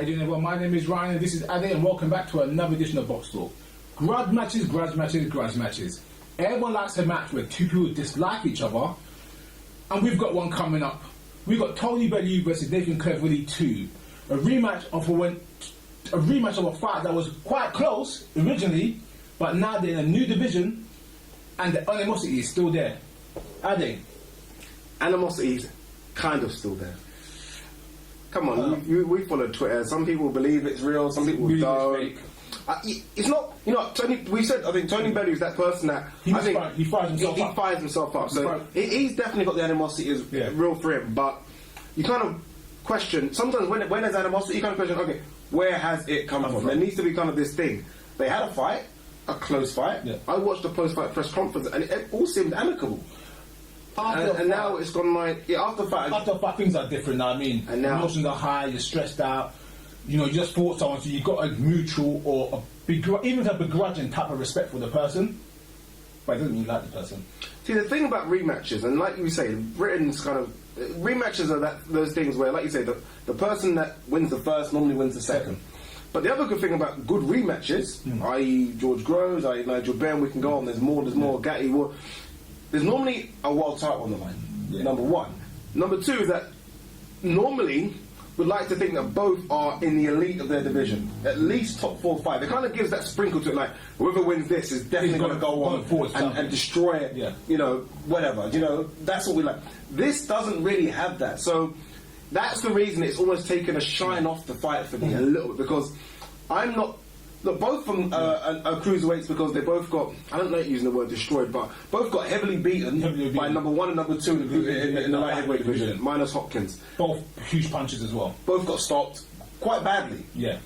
How you doing, everyone? My name is Ryan and this is Ade, and welcome back to another edition of Boxtalk. Grudge matches. Everyone likes a match where two people dislike each other, and we've got one coming up. We've got Tony Bellew versus Nathan Cleverly 2. A rematch of a fight that was quite close originally, but now they're in a new division, and the animosity is still there. Ade? Animosity is kind of still there. Come on, we follow Twitter. Some people believe it's real, some people don't. It's not, Tony. We said I think Tony Bellew is that person that he fires himself up. So he's definitely got the animosity is real for him. But you kind of question sometimes when there's animosity, you kind of question, okay, where has it come from? There needs to be kind of this thing. They had a fight, a close fight. Yeah. I watched the post-fight press conference, and it all seemed amicable. And now it's gone like after fight things are different now. I mean, and now emotions are high. You're stressed out. You just fought someone, so you got a mutual or even a begrudging type of respect for the person, but it doesn't mean you like the person. See, the thing about rematches, and like you say, Britain's kind of rematches are those things where, like you say, the person that wins the first normally wins the second. But the other good thing about good rematches, i.e. George Groves, i.e. Nigel Benn, we can go on. There's more Gatti. There's normally a world title on the line, number one. Number two is that normally we'd like to think that both are in the elite of their division, at least top 4 or 5. It kind of gives that sprinkle to it, like whoever wins this is definitely going to go on and destroy it, whatever. That's what we like. This doesn't really have that. So that's the reason it's almost taken a shine off the fight for me a little bit, because I'm not... Look, both from cruiserweights, because they both got, I don't like using the word destroyed, but both got heavily beaten by number 1 and number 2 in the light heavyweight division, minus Hopkins. Both huge punches as well. Both got stopped quite badly. Yeah.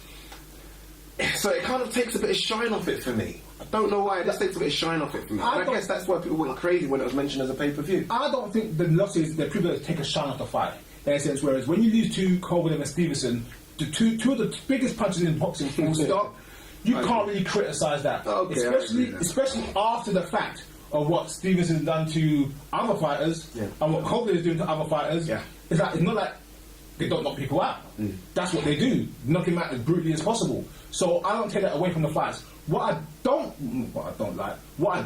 So it kind of takes a bit of shine off it for me. I don't know why, it just takes a bit of shine off it for me. And I guess that's why people went crazy when it was mentioned as a pay-per-view. I don't think the losses, the people that take a shine off the fight, in a sense, whereas when you lose to Colvin and Stevenson, the two of the biggest punches in boxing, full stop, you can't really criticise that, especially after the fact of what Stevenson's done to other fighters and what Colvin is doing to other fighters. Yeah. It's not like they don't knock people out. That's what they do, knock them out as brutally as possible. So I don't take that away from the fights. What I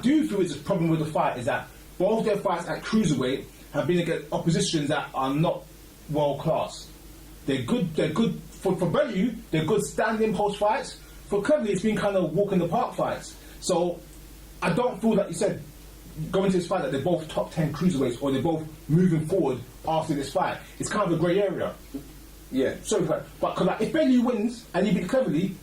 do feel is the problem with the fight is that both their fights at cruiserweight have been against oppositions that are not world class. They're good for Bellew. They're good standing post fights. For Cleverly, it's been kind of walk in the park fights. So I don't feel, like you said, going to this fight that they're both top 10 cruiserweights or they're both moving forward after this fight. It's kind of a grey area. Yeah. So, but if Bellew wins and you beat Cleverly,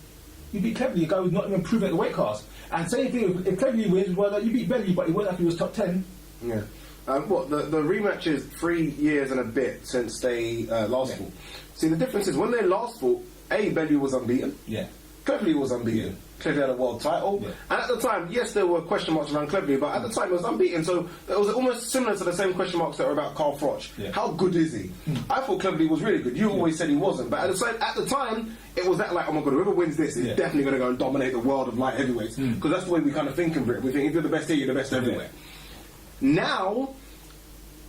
a guy who's not even proven at the weight class. And same thing, if Cleverly wins, well, you beat Bellew, but it wasn't like he was top 10. Yeah. The rematch is 3 years and a bit since they last fought. See, the difference is when they last fought, Bellew was unbeaten. Yeah. Cleverly was unbeaten. Cleverly had a world title. Yeah. And at the time, yes, there were question marks around Cleverly, but at the time it was unbeaten. So it was almost similar to the same question marks that were about Carl Froch. Yeah. How good is he? I thought Cleverly was really good. You always said he wasn't. But at the time, it was that like, oh my God, whoever wins this is definitely going to go and dominate the world of light heavyweights. Because that's the way we kind of think in Britain. We think if you're the best here, you're the best everywhere. Now,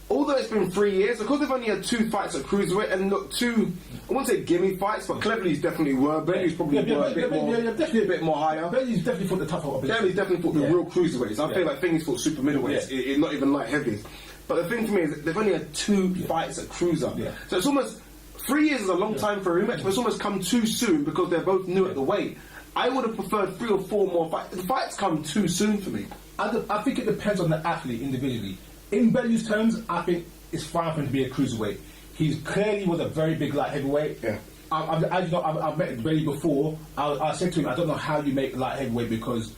although it's been 3 years, because they've only had 2 fights at cruiserweight, and look, 2, I wouldn't say gimme fights, but Cleverly's definitely were. Bellew's probably definitely a bit more higher. Bellew's definitely fought the tougher opposition. Bellew's definitely fought the real cruiserweights. I feel like Thingy's fought super middleweights, not even light heavies. But the thing for me is that they've only had 2 fights at cruiser. Yeah. So it's almost, 3 years is a long time for a rematch, but it's almost come too soon because they're both new at the weight. I would have preferred 3 or 4 more fights. The fights come too soon for me. I think it depends on the athlete individually. In Bellew's terms, I think it's fine for him to be a cruiserweight. He clearly was a very big light heavyweight. Yeah. I've met Bellew before. I said to him, I don't know how you make light heavyweight because,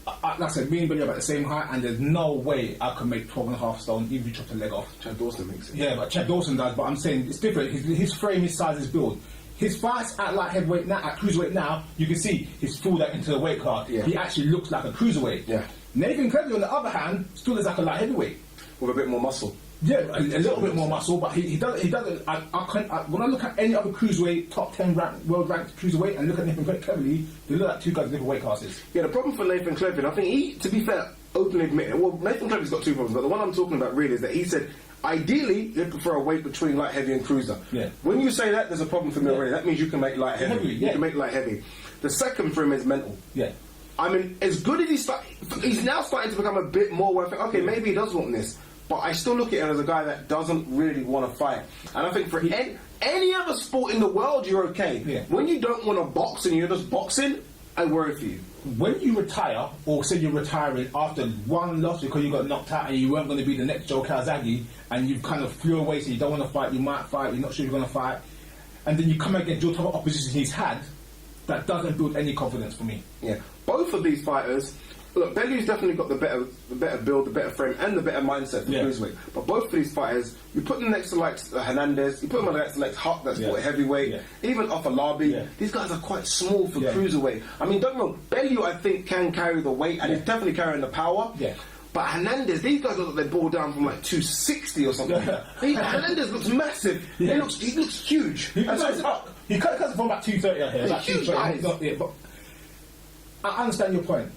like I said, me and Bellew are about the same height, and there's no way I could make 12.5 stone even if you chop the leg off. Chad Dawson makes it. Yeah, but Chad Dawson does. But I'm saying it's different. His frame, his size, his build. His fights at light heavyweight now, at cruiserweight now, you can see he's full that into the weight class. Yeah. He actually looks like a cruiserweight. Yeah. Nathan Cleverly, on the other hand, still looks like a light heavyweight with a bit more muscle. Yeah, a little bit more muscle, but he doesn't. When I look at any other cruiserweight, top 10 world ranked cruiserweight, and look at Nathan Cleverly, they look like 2 guys in different weight classes. Yeah, the problem for Nathan Cleverly, I think to be fair, openly admit it. Well, Nathan Cleverly's got two problems, but the one I'm talking about really is that he said, ideally, he'd prefer a weight between light heavy and cruiser. Yeah. When you say that, there's a problem for me already. That means you can make light heavy. You can make light heavy. The second for him is mental. Yeah. I mean, as good as he's now starting to become a bit more worth it. Okay, maybe he does want this, but I still look at him as a guy that doesn't really want to fight. And I think for any other sport in the world, you're okay. Yeah. When you don't want to box and you're just boxing, I worry for you. When you retire, or say you're retiring after one loss because you got knocked out and you weren't going to be the next Joe Calzaghe, and you've kind of flew away, so you don't want to fight, you might fight, you're not sure you're going to fight, and then you come against your type of opposition he's had, that doesn't build any confidence for me. Yeah, both of these fighters. Look, Bellew's definitely got the better build, the better frame, and the better mindset for cruiserweight. But both of these fighters, you put them next to like Hernandez, you put them next to like Huck, that's fought heavyweight, even Ofalabi. These guys are quite small for cruiserweight. I mean, don't get me wrong, Bellew I think can carry the weight, and he's definitely carrying the power. Yeah. But Hernandez, these guys look like they ball down from like 260 or something. Hernandez looks massive. He looks huge. He cuts it from about 230 out here. He's huge, guys. But I understand your point.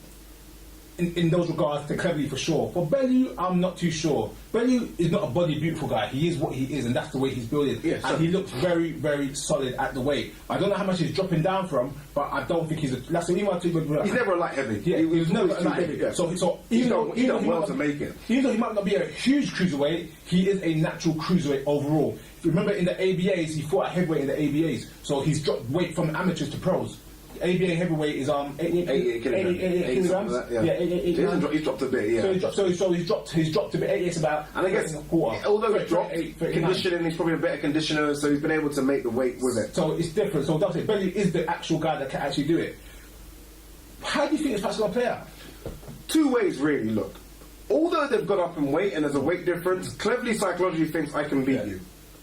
In those regards to Cleverly for sure. For Bellew, I'm not too sure. Bellew is not a body beautiful guy. He is what he is, and that's the way he's building. Yeah, and he looks very, very solid at the weight. I don't know how much he's dropping down from, but I don't think he's a. That's the He's never a light heavy. Yeah, he was never a light heavy. Yeah. So he's done well to make it. Even though he might not be a huge cruiserweight, he is a natural cruiserweight overall. If you remember in the ABAs, he fought at heavyweight in the ABAs, so he's dropped weight from amateurs to pros. ABA heavyweight is 88 kilograms. Yeah, 88. He's dropped a bit. Yeah. So he's dropped a bit. 88 about. And I guess although he's dropped conditioning, he's probably a better conditioner, so he's been able to make the weight with it. So it's different. So that's it. Bellew is the actual guy that can actually do it. How do you think this fight's going to play out? Two ways, really. Look, although they've gone up in weight and there's a weight difference, Cleverly psychologically thinks I can beat you.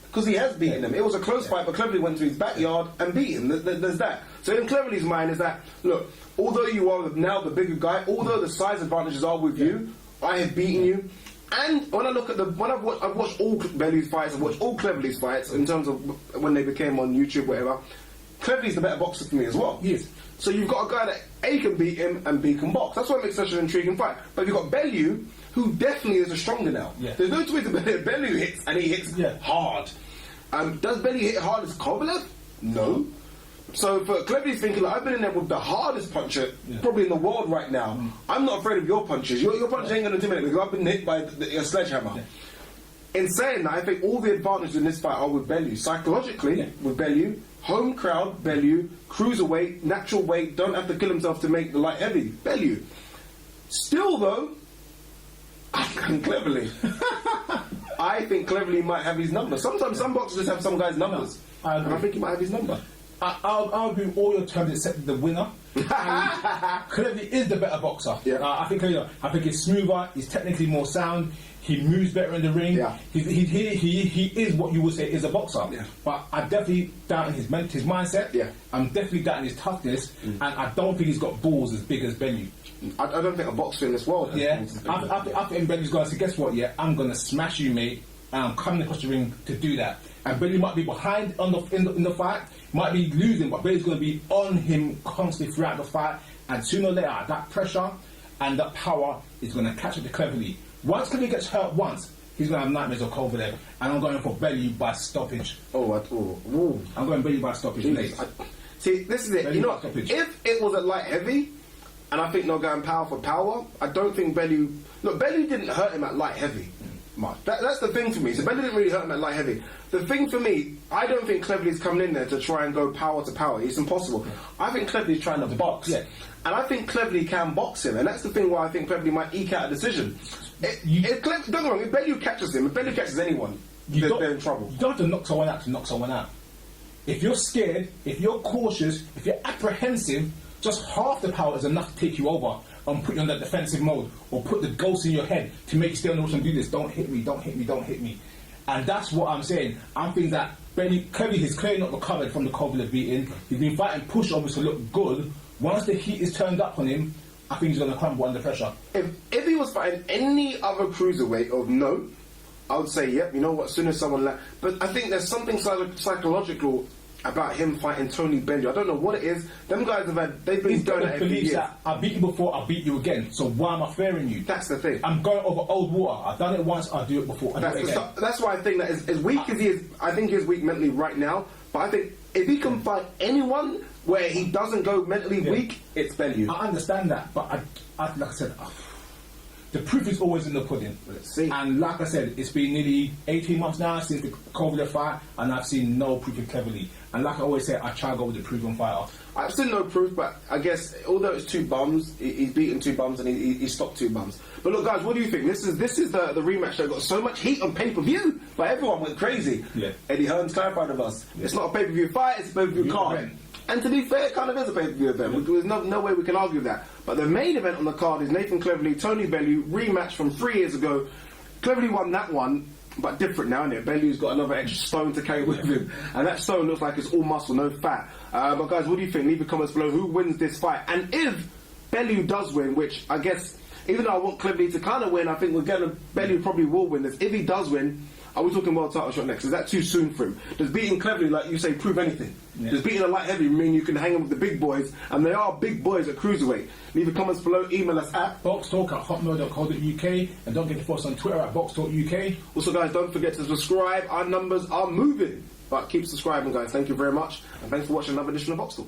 Because he has beaten him. It was a close fight, but Cleverly went to his backyard and beat him. There's that. So in Cleverly's mind is that, look, although you are now the bigger guy, although the size advantages are with you, I have beaten you. And when I look at I've watched all Bellew's fights, I've watched all Cleverly's fights in terms of when they became on YouTube, whatever. Cleverly's the better boxer for me as well. Yes. So you've got a guy that A can beat him and B can box. That's why it makes such an intriguing fight. But you've got Bellew, who definitely is a stronger now. Yeah. There's no twist about it. Bellew hits, and he hits hard. Does Bellew hit hard as Kovalev? No. So for Cleverly's thinking, like, I've been in there with the hardest puncher probably in the world right now. I'm not afraid of your punches. Your punches ain't going to intimidate me because I've been hit by a sledgehammer. Yeah. In saying that, I think all the advantages in this fight are with Bellew. Psychologically, with Bellew, home crowd, Bellew, cruiserweight, natural weight, don't have to kill himself to make the light heavy, Bellew. Still though, I think Cleverly. I think Cleverly might have his number. Sometimes some boxers just have some guys' numbers. And I think he might have his number. I'll agree with all your terms except the winner. Cleverly is the better boxer. Yeah. I think he's smoother, he's technically more sound, he moves better in the ring. Yeah. He is what you would say is a boxer. Yeah. But I'm definitely doubting his mindset. Yeah. I'm definitely doubting his toughness, and I don't think he's got balls as big as Bellew. I don't think a boxer in this world has balls. I think Bellew's going to say, guess what, I'm going to smash you, mate, and I'm coming across the ring to do that. And Bellew might be behind in the fight, might be losing, but Bellew's going to be on him constantly throughout the fight, and sooner or later, that pressure and that power is going to catch up to Cleverly. Once Cleverly gets hurt once, he's going to have nightmares of Kovalev, and I'm going for Bellew by stoppage. I'm going Bellew by stoppage, mate. See, this is it. Bellew, you know, if it was a light heavy, and I think they're going power for power, I don't think Bellew... Look, Bellew didn't hurt him at light heavy much. That's the thing for me. So Bellew didn't really hurt him at light heavy. The thing for me, I don't think Cleverly's coming in there to try and go power to power. It's impossible. I think Cleverly's trying to box. Yeah. And I think Cleverly can box him. And that's the thing why I think Cleverly might eke out a decision. Don't get me wrong, if Bellew catches him, if Bellew catches anyone, they're in trouble. You don't have to knock someone out to knock someone out. If you're scared, if you're cautious, if you're apprehensive, just half the power is enough to take you over and put you on that defensive mode, or put the ghost in your head to make you stay on the ropes and do this. Don't hit me, don't hit me, don't hit me. And that's what I'm saying. I'm thinking that Cleverly has clearly not recovered from the Kovalev beating. He's been fighting pushovers to look good. Once the heat is turned up on him, I think he's going to crumble under pressure. If he was fighting any other cruiserweight of note, I would say, yep, you know what, as soon as someone... But I think there's something psychological about him fighting Tony Bellew. I don't know what it is. Them guys they've been doing it every year. That I beat you before, I beat you again. So why am I fearing you? That's the thing. I'm going over old water. I've done it once, I'll do it before. That's why I think that as weak as he is, I think he's weak mentally right now. But I think if he can fight anyone where he doesn't go mentally weak, it's Bellew. I understand that, but I like I said, the proof is always in the pudding. Let's see. And like I said, it's been nearly 18 months now since the COVID fight, and I've seen no proof of Cleverly. And like I always say, I try to go with the proven fighter. I've seen no proof, but I guess although it's 2 bums, he's beaten 2 bums and he stopped 2 bums. But look, guys, what do you think? This is the rematch that got so much heat on pay-per-view, but everyone went crazy. Yeah. Eddie Hearn's clarified of us. Yeah. It's not a pay-per-view fight; it's a pay-per-view card. Event. And to be fair, it kind of is a pay-per-view event. There's no way we can argue that. But the main event on the card is Nathan Cleverly, Tony Bellew, rematch from 3 years ago. Cleverly won that one, but different now, isn't it? Bellew's got another extra stone to carry with him. And that stone looks like it's all muscle, no fat. But guys, what do you think? Leave the comments below. Who wins this fight? And if Bellew does win, which I guess, even though I want Cleverly to kind of win, I think Bellew probably will win this. If he does win, are we talking world title shot next? Is that too soon for him? Does beating Cleverly, like you say, prove anything? Yeah. Does beating a light heavy mean you can hang him with the big boys? And they are big boys at Cruiserweight. Leave the comments below. Email us at boxtalk@hotmail.co.uk, and don't forget to follow us on Twitter at boxtalkuk. Also, guys, don't forget to subscribe. Our numbers are moving. But keep subscribing, guys. Thank you very much. And thanks for watching another edition of Boxtalk.